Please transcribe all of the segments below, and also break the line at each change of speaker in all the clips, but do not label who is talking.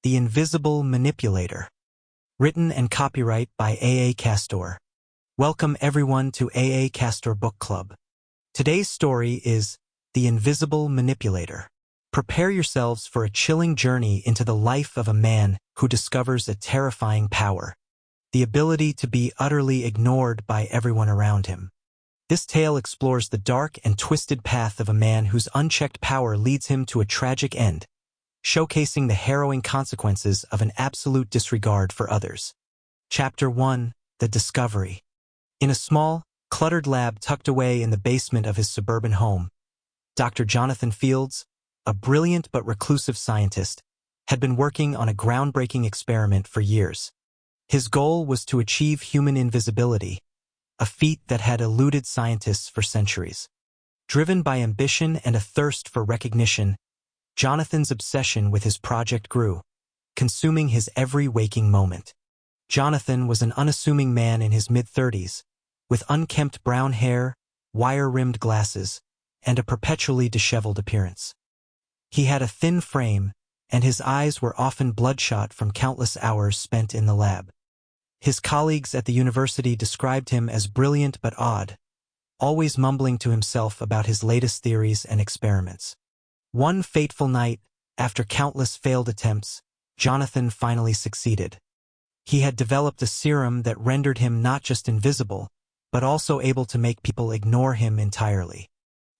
The Invisible Manipulator. Written and copyright by A.A. Castor. Welcome everyone to A.A. Castor Book Club. Today's story is The Invisible Manipulator. Prepare yourselves for a chilling journey into the life of a man who discovers a terrifying power, the ability to be utterly ignored by everyone around him. This tale explores the dark and twisted path of a man whose unchecked power leads him to a tragic end, showcasing the harrowing consequences of an absolute disregard for others. Chapter 1: The Discovery. In a small, cluttered lab tucked away in the basement of his suburban home, Dr. Jonathan Fields, a brilliant but reclusive scientist, had been working on a groundbreaking experiment for years. His goal was to achieve human invisibility, a feat that had eluded scientists for centuries. Driven by ambition and a thirst for recognition, Jonathan's obsession with his project grew, consuming his every waking moment. Jonathan was an unassuming man in his mid-30s, with unkempt brown hair, wire-rimmed glasses, and a perpetually disheveled appearance. He had a thin frame, and his eyes were often bloodshot from countless hours spent in the lab. His colleagues at the university described him as brilliant but odd, always mumbling to himself about his latest theories and experiments. One fateful night, after countless failed attempts, Jonathan finally succeeded. He had developed a serum that rendered him not just invisible, but also able to make people ignore him entirely.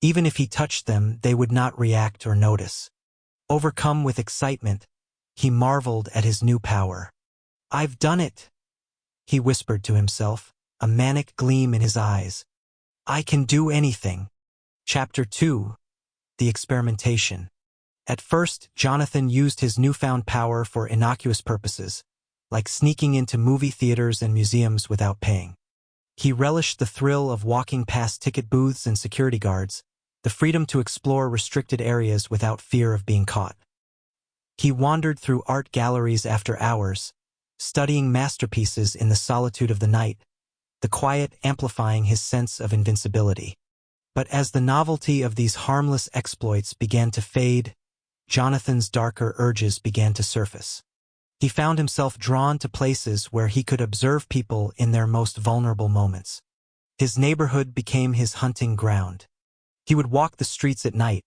Even if he touched them, they would not react or notice. Overcome with excitement, he marveled at his new power. "I've done it," he whispered to himself, a manic gleam in his eyes. "I can do anything." Chapter 2: The Experimentation. At first, Jonathan used his newfound power for innocuous purposes, like sneaking into movie theaters and museums without paying. He relished the thrill of walking past ticket booths and security guards, the freedom to explore restricted areas without fear of being caught. He wandered through art galleries after hours, studying masterpieces in the solitude of the night, the quiet amplifying his sense of invincibility. But as the novelty of these harmless exploits began to fade, Jonathan's darker urges began to surface. He found himself drawn to places where he could observe people in their most vulnerable moments. His neighborhood became his hunting ground. He would walk the streets at night,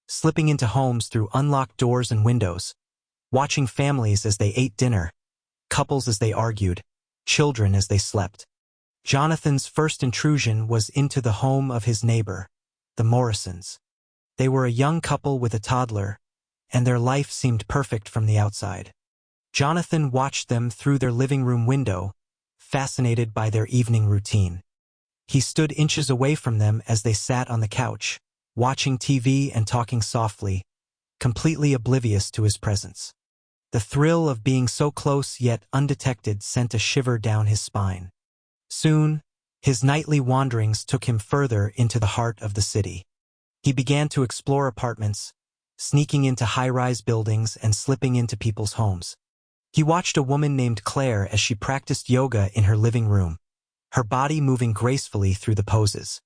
slipping into homes through unlocked doors and windows, watching families as they ate dinner, couples as they argued, children as they slept. Jonathan's first intrusion was into the home of his neighbor, the Morrisons. They were a young couple with a toddler, and their life seemed perfect from the outside. Jonathan watched them through their living room window, fascinated by their evening routine. He stood inches away from them as they sat on the couch, watching TV and talking softly, completely oblivious to his presence. The thrill of being so close yet undetected sent a shiver down his spine. Soon, his nightly wanderings took him further into the heart of the city. He began to explore apartments, sneaking into high-rise buildings and slipping into people's homes. He watched a woman named Claire as she practiced yoga in her living room, her body moving gracefully through the poses.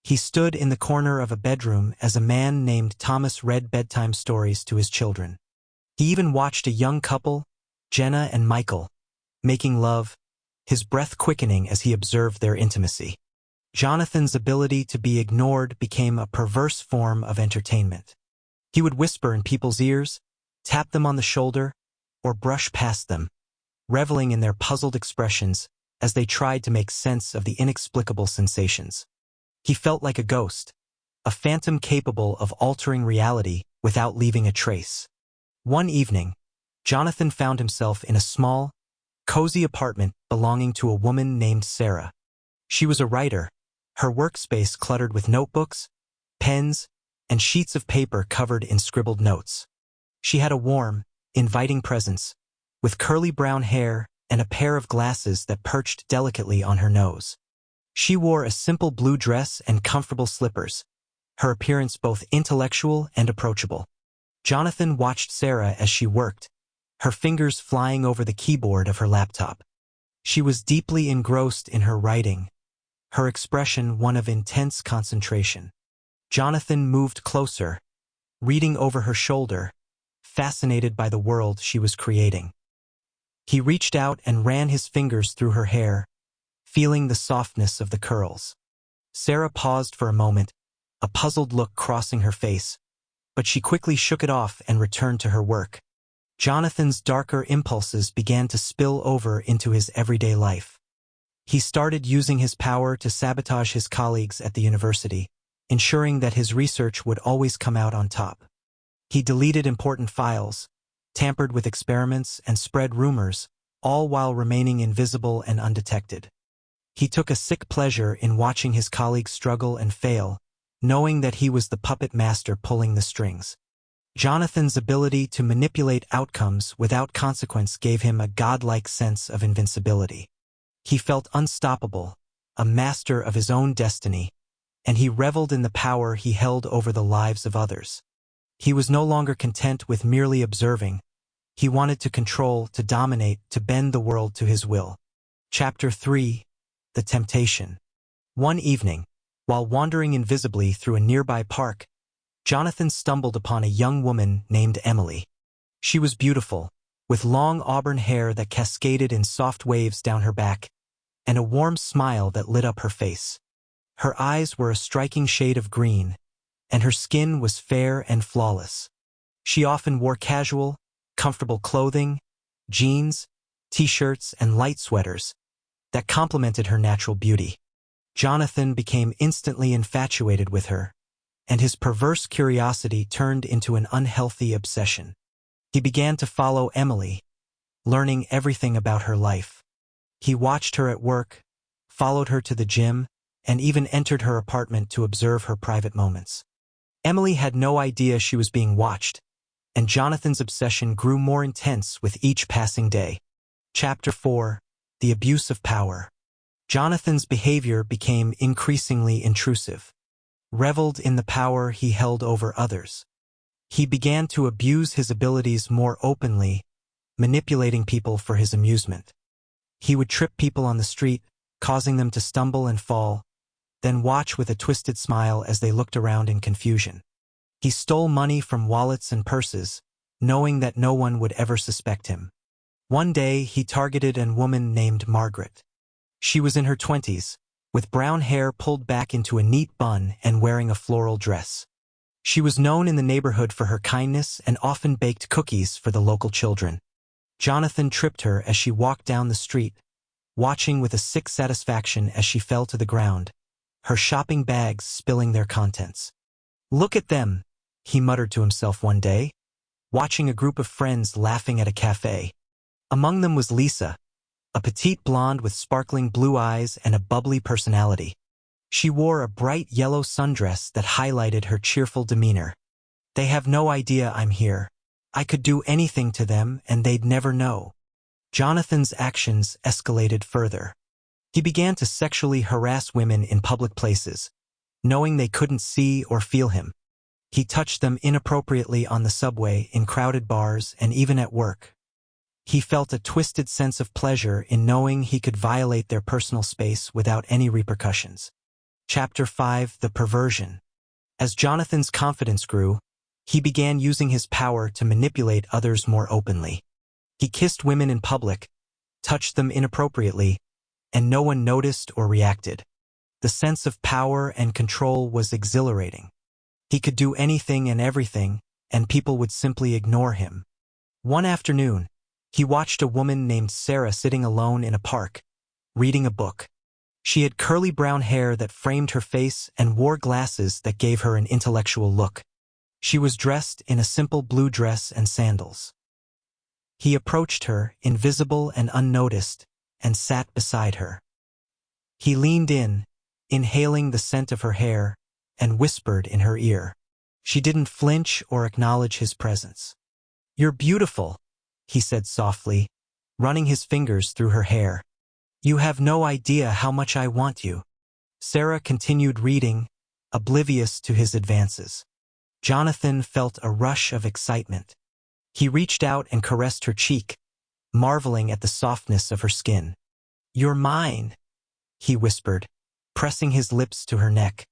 He stood in the corner of a bedroom as a man named Thomas read bedtime stories to his children. He even watched a young couple, Jenna and Michael, making love, his breath quickening as he observed their intimacy. Jonathan's ability to be ignored became a perverse form of entertainment. He would whisper in people's ears, tap them on the shoulder, or brush past them, reveling in their puzzled expressions as they tried to make sense of the inexplicable sensations. He felt like a ghost, a phantom capable of altering reality without leaving a trace. One evening, Jonathan found himself in a small, cozy apartment belonging to a woman named Sarah. She was a writer, her workspace cluttered with notebooks, pens, and sheets of paper covered in scribbled notes. She had a warm, inviting presence, with curly brown hair and a pair of glasses that perched delicately on her nose. She wore a simple blue dress and comfortable slippers, her appearance both intellectual and approachable. Jonathan watched Sarah as she worked, her fingers flying over the keyboard of her laptop. She was deeply engrossed in her writing, her expression one of intense concentration. Jonathan moved closer, reading over her shoulder, fascinated by the world she was creating. He reached out and ran his fingers through her hair, feeling the softness of the curls. Sarah paused for a moment, a puzzled look crossing her face, but she quickly shook it off and returned to her work. Jonathan's darker impulses began to spill over into his everyday life. He started using his power to sabotage his colleagues at the university, ensuring that his research would always come out on top. He deleted important files, tampered with experiments, and spread rumors, all while remaining invisible and undetected. He took a sick pleasure in watching his colleagues struggle and fail, knowing that he was the puppet master pulling the strings. Jonathan's ability to manipulate outcomes without consequence gave him a godlike sense of invincibility. He felt unstoppable, a master of his own destiny, and he reveled in the power he held over the lives of others. He was no longer content with merely observing. He wanted to control, to dominate, to bend the world to his will. Chapter 3: The Temptation. One evening, while wandering invisibly through a nearby park, Jonathan stumbled upon a young woman named Emily. She was beautiful, with long auburn hair that cascaded in soft waves down her back, and a warm smile that lit up her face. Her eyes were a striking shade of green, and her skin was fair and flawless. She often wore casual, comfortable clothing, jeans, t-shirts, and light sweaters that complemented her natural beauty. Jonathan became instantly infatuated with her, and his perverse curiosity turned into an unhealthy obsession. He began to follow Emily, learning everything about her life. He watched her at work, followed her to the gym, and even entered her apartment to observe her private moments. Emily had no idea she was being watched, and Jonathan's obsession grew more intense with each passing day. Chapter 4: The Abuse of Power. Jonathan's behavior became increasingly intrusive. Reveled in the power he held over others. He began to abuse his abilities more openly, manipulating people for his amusement. He would trip people on the street, causing them to stumble and fall, then watch with a twisted smile as they looked around in confusion. He stole money from wallets and purses, knowing that no one would ever suspect him. One day, he targeted a woman named Margaret. She was in her 20s, with brown hair pulled back into a neat bun and wearing a floral dress. She was known in the neighborhood for her kindness and often baked cookies for the local children. Jonathan tripped her as she walked down the street, watching with a sick satisfaction as she fell to the ground, her shopping bags spilling their contents. "Look at them," he muttered to himself one day, watching a group of friends laughing at a cafe. Among them was Lisa, a petite blonde with sparkling blue eyes and a bubbly personality. She wore a bright yellow sundress that highlighted her cheerful demeanor. "They have no idea I'm here. I could do anything to them and they'd never know." Jonathan's actions escalated further. He began to sexually harass women in public places, knowing they couldn't see or feel him. He touched them inappropriately on the subway, in crowded bars, and even at work. He felt a twisted sense of pleasure in knowing he could violate their personal space without any repercussions. Chapter 5: The Perversion. As Jonathan's confidence grew, he began using his power to manipulate others more openly. He kissed women in public, touched them inappropriately, and no one noticed or reacted. The sense of power and control was exhilarating. He could do anything and everything, and people would simply ignore him. One afternoon, he watched a woman named Sarah sitting alone in a park, reading a book. She had curly brown hair that framed her face and wore glasses that gave her an intellectual look. She was dressed in a simple blue dress and sandals. He approached her, invisible and unnoticed, and sat beside her. He leaned in, inhaling the scent of her hair, and whispered in her ear. She didn't flinch or acknowledge his presence. "You're beautiful," he said softly, running his fingers through her hair. "You have no idea how much I want you." Sarah continued reading, oblivious to his advances. Jonathan felt a rush of excitement. He reached out and caressed her cheek, marveling at the softness of her skin. "You're mine," he whispered, pressing his lips to her neck.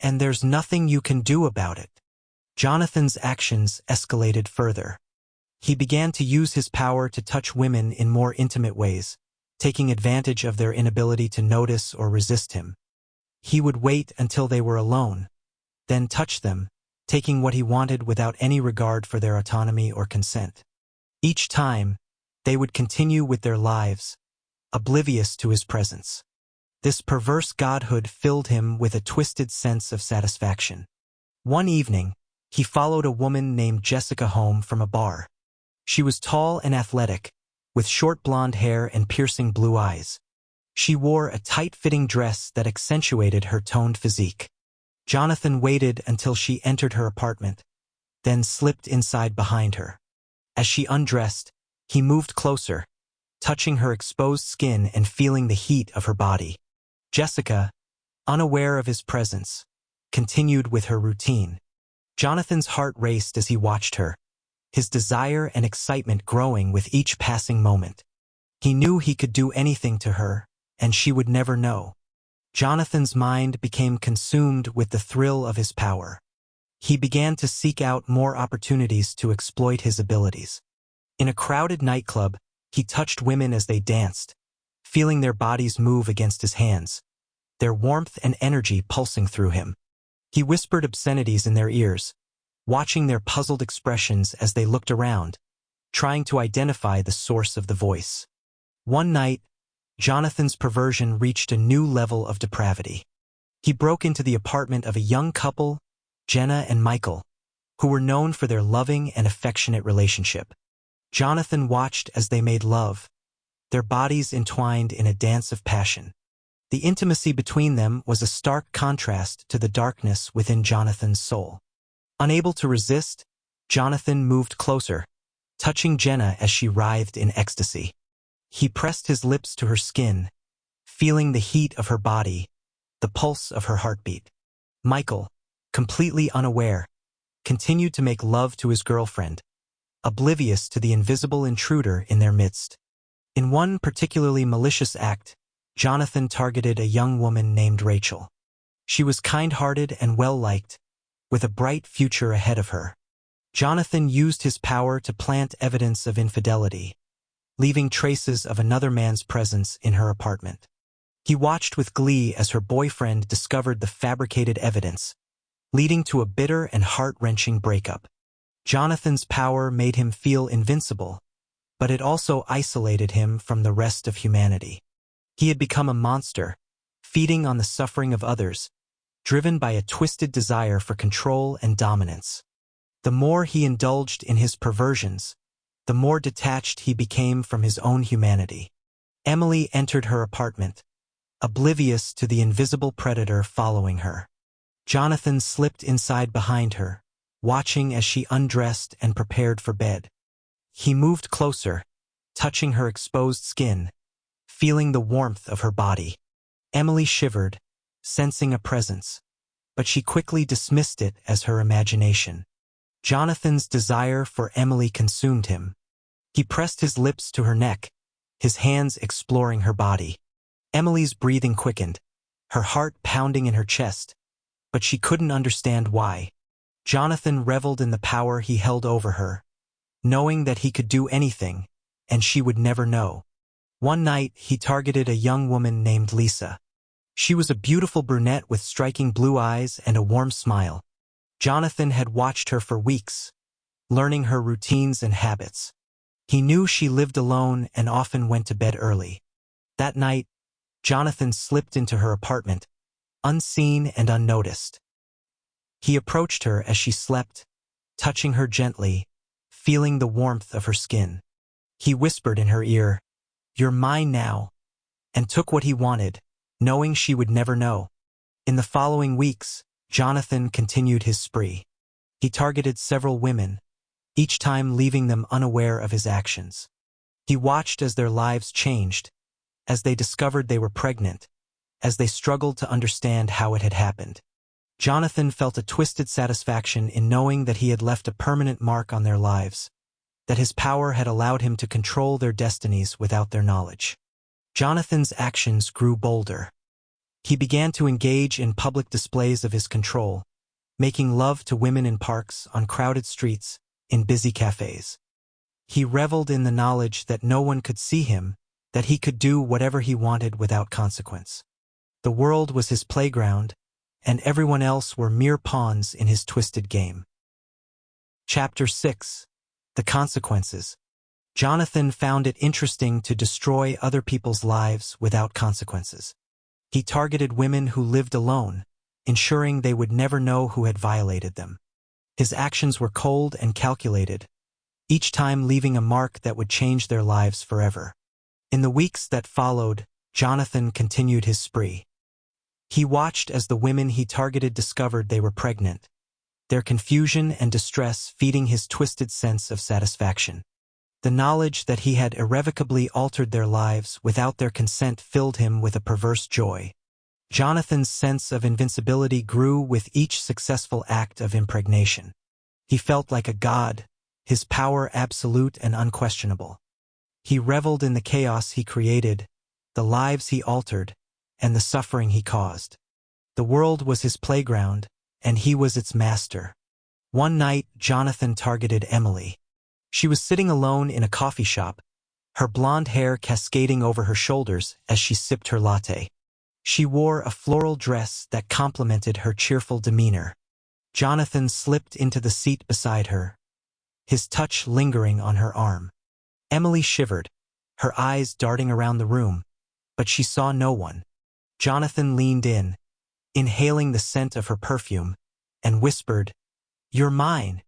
"And there's nothing you can do about it." Jonathan's actions escalated further. He began to use his power to touch women in more intimate ways, taking advantage of their inability to notice or resist him. He would wait until they were alone, then touch them, taking what he wanted without any regard for their autonomy or consent. Each time, they would continue with their lives, oblivious to his presence. This perverse godhood filled him with a twisted sense of satisfaction. One evening, he followed a woman named Jessica home from a bar. She was tall and athletic, with short blonde hair and piercing blue eyes. She wore a tight-fitting dress that accentuated her toned physique. Jonathan waited until she entered her apartment, then slipped inside behind her. As she undressed, he moved closer, touching her exposed skin and feeling the heat of her body. Jessica, unaware of his presence, continued with her routine. Jonathan's heart raced as he watched her, his desire and excitement growing with each passing moment. He knew he could do anything to her, and she would never know. Jonathan's mind became consumed with the thrill of his power. He began to seek out more opportunities to exploit his abilities. In a crowded nightclub, he touched women as they danced, feeling their bodies move against his hands, their warmth and energy pulsing through him. He whispered obscenities in their ears, watching their puzzled expressions as they looked around, trying to identify the source of the voice. One night, Jonathan's perversion reached a new level of depravity. He broke into the apartment of a young couple, Jenna and Michael, who were known for their loving and affectionate relationship. Jonathan watched as they made love, their bodies entwined in a dance of passion. The intimacy between them was a stark contrast to the darkness within Jonathan's soul. Unable to resist, Jonathan moved closer, touching Jenna as she writhed in ecstasy. He pressed his lips to her skin, feeling the heat of her body, the pulse of her heartbeat. Michael, completely unaware, continued to make love to his girlfriend, oblivious to the invisible intruder in their midst. In one particularly malicious act, Jonathan targeted a young woman named Rachel. She was kind-hearted and well-liked, with a bright future ahead of her. Jonathan used his power to plant evidence of infidelity, leaving traces of another man's presence in her apartment. He watched with glee as her boyfriend discovered the fabricated evidence, leading to a bitter and heart-wrenching breakup. Jonathan's power made him feel invincible, but it also isolated him from the rest of humanity. He had become a monster, feeding on the suffering of others, driven by a twisted desire for control and dominance. The more he indulged in his perversions, the more detached he became from his own humanity. Emily entered her apartment, oblivious to the invisible predator following her. Jonathan slipped inside behind her, watching as she undressed and prepared for bed. He moved closer, touching her exposed skin, feeling the warmth of her body. Emily shivered, sensing a presence, but she quickly dismissed it as her imagination. Jonathan's desire for Emily consumed him. He pressed his lips to her neck, his hands exploring her body. Emily's breathing quickened, her heart pounding in her chest, but she couldn't understand why. Jonathan reveled in the power he held over her, knowing that he could do anything, and she would never know. One night, he targeted a young woman named Lisa. She was a beautiful brunette with striking blue eyes and a warm smile. Jonathan had watched her for weeks, learning her routines and habits. He knew she lived alone and often went to bed early. That night, Jonathan slipped into her apartment, unseen and unnoticed. He approached her as she slept, touching her gently, feeling the warmth of her skin. He whispered in her ear, "You're mine now," and took what he wanted, knowing she would never know. In the following weeks, Jonathan continued his spree. He targeted several women, each time leaving them unaware of his actions. He watched as their lives changed, as they discovered they were pregnant, as they struggled to understand how it had happened. Jonathan felt a twisted satisfaction in knowing that he had left a permanent mark on their lives, that his power had allowed him to control their destinies without their knowledge. Jonathan's actions grew bolder. He began to engage in public displays of his control, making love to women in parks, on crowded streets, in busy cafes. He reveled in the knowledge that no one could see him, that he could do whatever he wanted without consequence. The world was his playground, and everyone else were mere pawns in his twisted game. Chapter 6. The Consequences. Jonathan found it interesting to destroy other people's lives without consequences. He targeted women who lived alone, ensuring they would never know who had violated them. His actions were cold and calculated, each time leaving a mark that would change their lives forever. In the weeks that followed, Jonathan continued his spree. He watched as the women he targeted discovered they were pregnant, their confusion and distress feeding his twisted sense of satisfaction. The knowledge that he had irrevocably altered their lives without their consent filled him with a perverse joy. Jonathan's sense of invincibility grew with each successful act of impregnation. He felt like a god, his power absolute and unquestionable. He reveled in the chaos he created, the lives he altered, and the suffering he caused. The world was his playground, and he was its master. One night, Jonathan targeted Emily. She was sitting alone in a coffee shop, her blonde hair cascading over her shoulders as she sipped her latte. She wore a floral dress that complemented her cheerful demeanor. Jonathan slipped into the seat beside her, his touch lingering on her arm. Emily shivered, her eyes darting around the room, but she saw no one. Jonathan leaned in, inhaling the scent of her perfume, and whispered, "You're mine."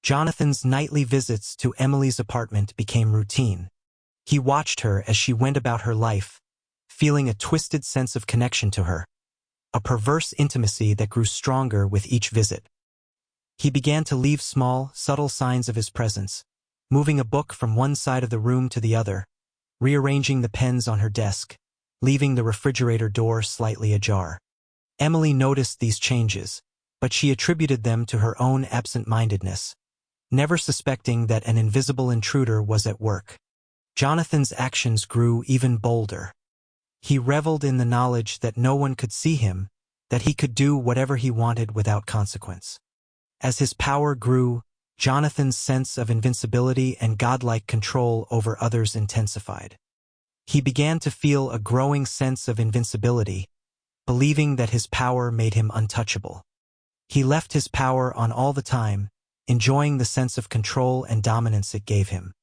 Jonathan's nightly visits to Emily's apartment became routine. He watched her as she went about her life, feeling a twisted sense of connection to her, a perverse intimacy that grew stronger with each visit. He began to leave small, subtle signs of his presence, moving a book from one side of the room to the other, rearranging the pens on her desk, leaving the refrigerator door slightly ajar. Emily noticed these changes, but she attributed them to her own absent-mindedness, never suspecting that an invisible intruder was at work. Jonathan's actions grew even bolder. He reveled in the knowledge that no one could see him, that he could do whatever he wanted without consequence. As his power grew, Jonathan's sense of invincibility and godlike control over others intensified. He began to feel a growing sense of invincibility, believing that his power made him untouchable. He left his power on all the time, enjoying the sense of control and dominance it gave him.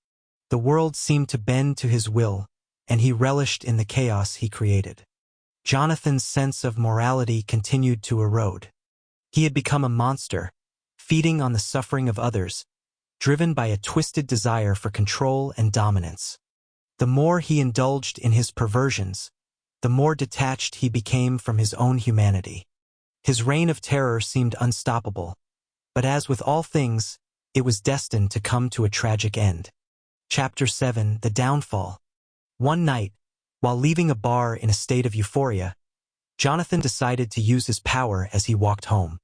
The world seemed to bend to his will, and he relished in the chaos he created. Jonathan's sense of morality continued to erode. He had become a monster, feeding on the suffering of others, driven by a twisted desire for control and dominance. The more he indulged in his perversions, the more detached he became from his own humanity. His reign of terror seemed unstoppable, but as with all things, it was destined to come to a tragic end. Chapter 7. The Downfall. One night, while leaving a bar in a state of euphoria, Jonathan decided to use his power as he walked home.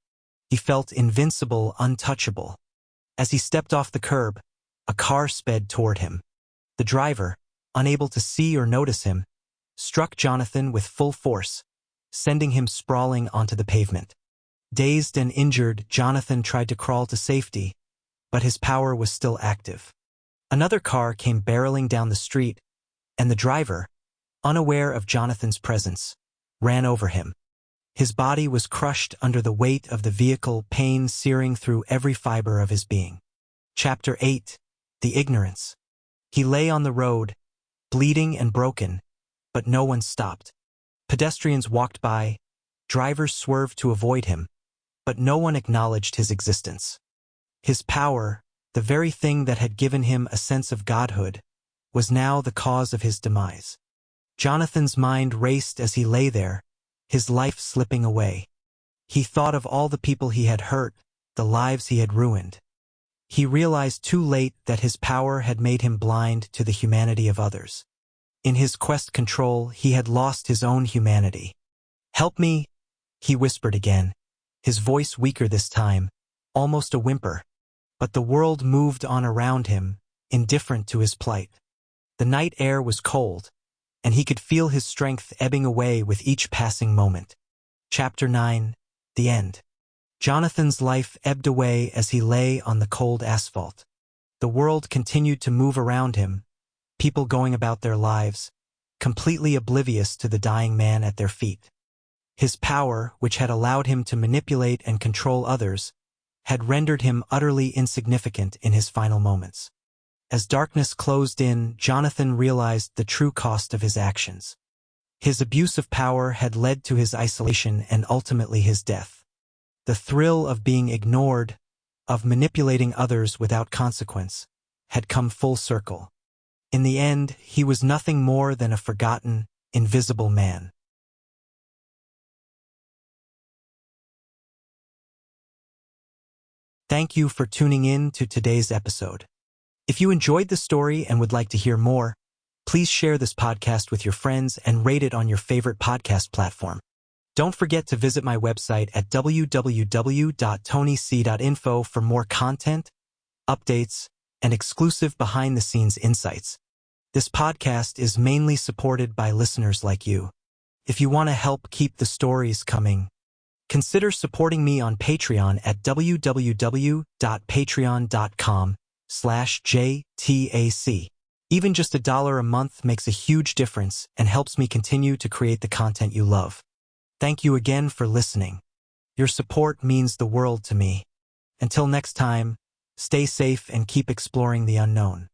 He felt invincible, untouchable. As he stepped off the curb, a car sped toward him. The driver, unable to see or notice him, struck Jonathan with full force, sending him sprawling onto the pavement. Dazed and injured, Jonathan tried to crawl to safety, but his power was still active. Another car came barreling down the street, and the driver, unaware of Jonathan's presence, ran over him. His body was crushed under the weight of the vehicle, pain searing through every fiber of his being. Chapter 8. The Ignorance. He lay on the road, bleeding and broken, but no one stopped. Pedestrians walked by, drivers swerved to avoid him, but no one acknowledged his existence. His power, the very thing that had given him a sense of godhood, was now the cause of his demise. Jonathan's mind raced as he lay there, his life slipping away. He thought of all the people he had hurt, the lives he had ruined. He realized too late that his power had made him blind to the humanity of others. In his quest control, he had lost his own humanity. "Help me," he whispered again, his voice weaker this time, almost a whimper. But the world moved on around him, indifferent to his plight. The night air was cold, and he could feel his strength ebbing away with each passing moment. Chapter 9. The End. Jonathan's life ebbed away as he lay on the cold asphalt. The world continued to move around him, people going about their lives, completely oblivious to the dying man at their feet. His power, which had allowed him to manipulate and control others, had rendered him utterly insignificant in his final moments. As darkness closed in, Jonathan realized the true cost of his actions. His abuse of power had led to his isolation and ultimately his death. The thrill of being ignored, of manipulating others without consequence, had come full circle. In the end, he was nothing more than a forgotten, invisible man. Thank you for tuning in to today's episode. If you enjoyed the story and would like to hear more, please share this podcast with your friends and rate it on your favorite podcast platform. Don't forget to visit my website at www.tonyc.info for more content, updates, and exclusive behind-the-scenes insights. This podcast is mainly supported by listeners like you. If you want to help keep the stories coming, consider supporting me on Patreon at www.patreon.com/JTAC. Even just $1 a month makes a huge difference and helps me continue to create the content you love. Thank you again for listening. Your support means the world to me. Until next time, stay safe and keep exploring the unknown.